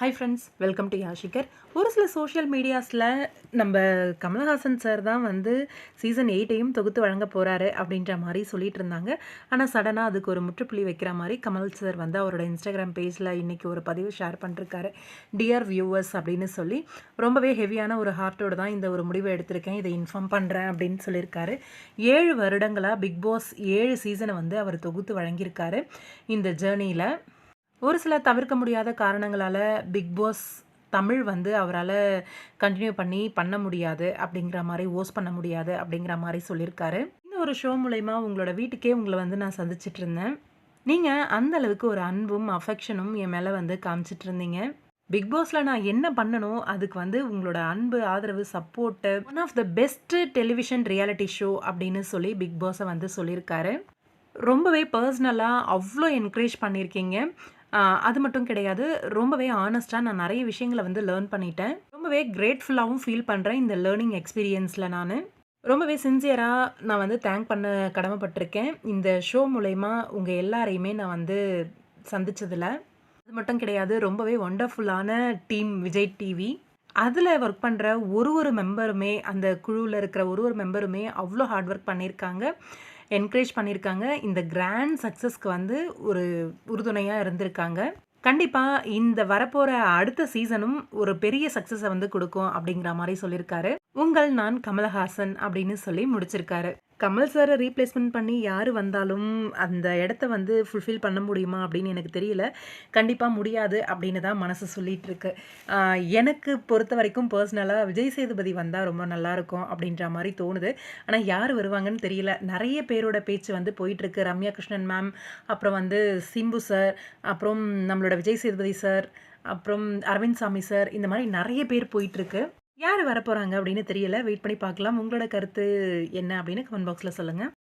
Hi friends, welcome to யாஷிகர். ஒரு சில சோஷியல் மீடியாஸில் நம்ம கமலஹாசன் சார் தான் வந்து சீசன் 8ஐயும் தொகுத்து வழங்க போகிறாரு அப்படின்ற மாதிரி சொல்லிட்டு இருந்தாங்க. ஆனால் சடனாக அதுக்கு ஒரு முற்றுப்புள்ளி வைக்கிற மாதிரி கமல் சார் வந்து அவரோட இன்ஸ்டாகிராம் பேஜில் இன்றைக்கி ஒரு பதிவு ஷேர் பண்ணிருக்காரு. டியர் வியூவர்ஸ் அப்படின்னு சொல்லி ரொம்பவே ஹெவியான ஒரு ஹார்ட்டோடு தான் இந்த ஒரு முடிவை எடுத்திருக்கேன், இதை இன்ஃபார்ம் பண்ணுறேன் அப்படின்னு சொல்லியிருக்காரு. 7 வருடங்களாக பிக் பாஸ் 7 சீசனை வந்து அவர் தொகுத்து வழங்கியிருக்காரு. இந்த ஜேர்னியில் ஒரு சில தவிர்க்க முடியாத காரணங்களால் பிக் பாஸ் தமிழ் வந்து அவரால் கண்டினியூ பண்ண முடியாது அப்படிங்கிற மாதிரி ஹோஸ்ட் பண்ண முடியாது அப்படிங்கிற மாதிரி சொல்லியிருக்காரு. இந்த ஒரு ஷோ மூலயமா உங்களோட வீட்டுக்கே உங்களை வந்து நான் சந்திச்சிட்டு இருந்தேன். நீங்கள் அந்த அளவுக்கு ஒரு அன்பும் அஃபெக்ஷனும் என் மேலே வந்து காமிச்சிட்டு இருந்தீங்க. பிக் பாஸில் நான் என்ன பண்ணணும், அதுக்கு வந்து உங்களோட அன்பு, ஆதரவு, support, one of the best television reality show அப்படின்னு சொல்லி பிக் பாஸை வந்து சொல்லியிருக்காரு. ரொம்பவே பர்சனலாக அவ்வளோ என்கரேஜ் பண்ணியிருக்கீங்க. அது மட்டும் கிடையாது, ரொம்பவே ஆனஸ்ட்டாக நான் நிறைய விஷயங்களை வந்து லேர்ன் பண்ணிட்டேன். ரொம்பவே கிரேட்ஃபுல்லாகவும் ஃபீல் பண்ணுறேன் இந்த லேர்னிங் எக்ஸ்பீரியன்ஸில். நான் ரொம்பவே சின்சியராக நான் வந்து தேங்க் பண்ண கடமைப்பட்டிருக்கேன் இந்த ஷோ மூலயமா உங்கள் எல்லாரையுமே நான் வந்து சந்தித்ததில். அது மட்டும் கிடையாது, ரொம்பவே ஒண்டர்ஃபுல்லான டீம் விஜய் டிவி. அதில் ஒர்க் பண்ணுற ஒரு மெம்பருமே, அந்த குழுவில் இருக்கிற ஒரு மெம்பருமே அவ்வளோ ஹார்ட் ஒர்க் பண்ணியிருக்காங்க, என்கரேஜ் பண்ணியிருக்காங்க. இந்த கிராண்ட் சக்ஸஸ்க்கு வந்து ஒரு உறுதுணையாக இருந்திருக்காங்க. கண்டிப்பாக இந்த வரப்போகிற அடுத்த சீசனும் ஒரு பெரிய சக்ஸஸை வந்து கொடுக்கும் அப்படிங்கிற மாதிரி சொல்லியிருக்காரு. உங்கள் நான் கமலஹாசன் அப்படின்னு சொல்லி முடிச்சிருக்காரு. கமல் சாரை ரீப்ளேஸ்மெண்ட் பண்ணி யார் வந்தாலும் அந்த இடத்த வந்து ஃபுல்ஃபில் பண்ண முடியுமா அப்படின்னு எனக்கு தெரியல. கண்டிப்பாக முடியாது அப்படின்னு தான் மனசு சொல்லிகிட்டு இருக்கு. எனக்கு பொறுத்த வரைக்கும் பர்சனலாக விஜய் சேதுபதி வந்தால் ரொம்ப நல்லாயிருக்கும் அப்படின்ற மாதிரி தோணுது. ஆனால் யார் வருவாங்கன்னு தெரியல. நிறைய பேரோட பேச்சு வந்து போயிட்டுருக்கு. ரம்யா கிருஷ்ணன் மேம், அப்புறம் வந்து சிம்பு சார், அப்புறம் நம்மளோட விஜய் சேதுபதி சார், அப்புறம் அரவிந்த் சாமி சார், இந்த மாதிரி நிறைய பேர் போயிட்டுருக்கு. யார் வரப்போகிறாங்க அப்படின்னு தெரியல. வெயிட் பண்ணி பார்க்கலாம். உங்களோட கருத்து என்ன அப்படின்னு கமெண்ட் பாக்ஸில் சொல்லுங்கள்.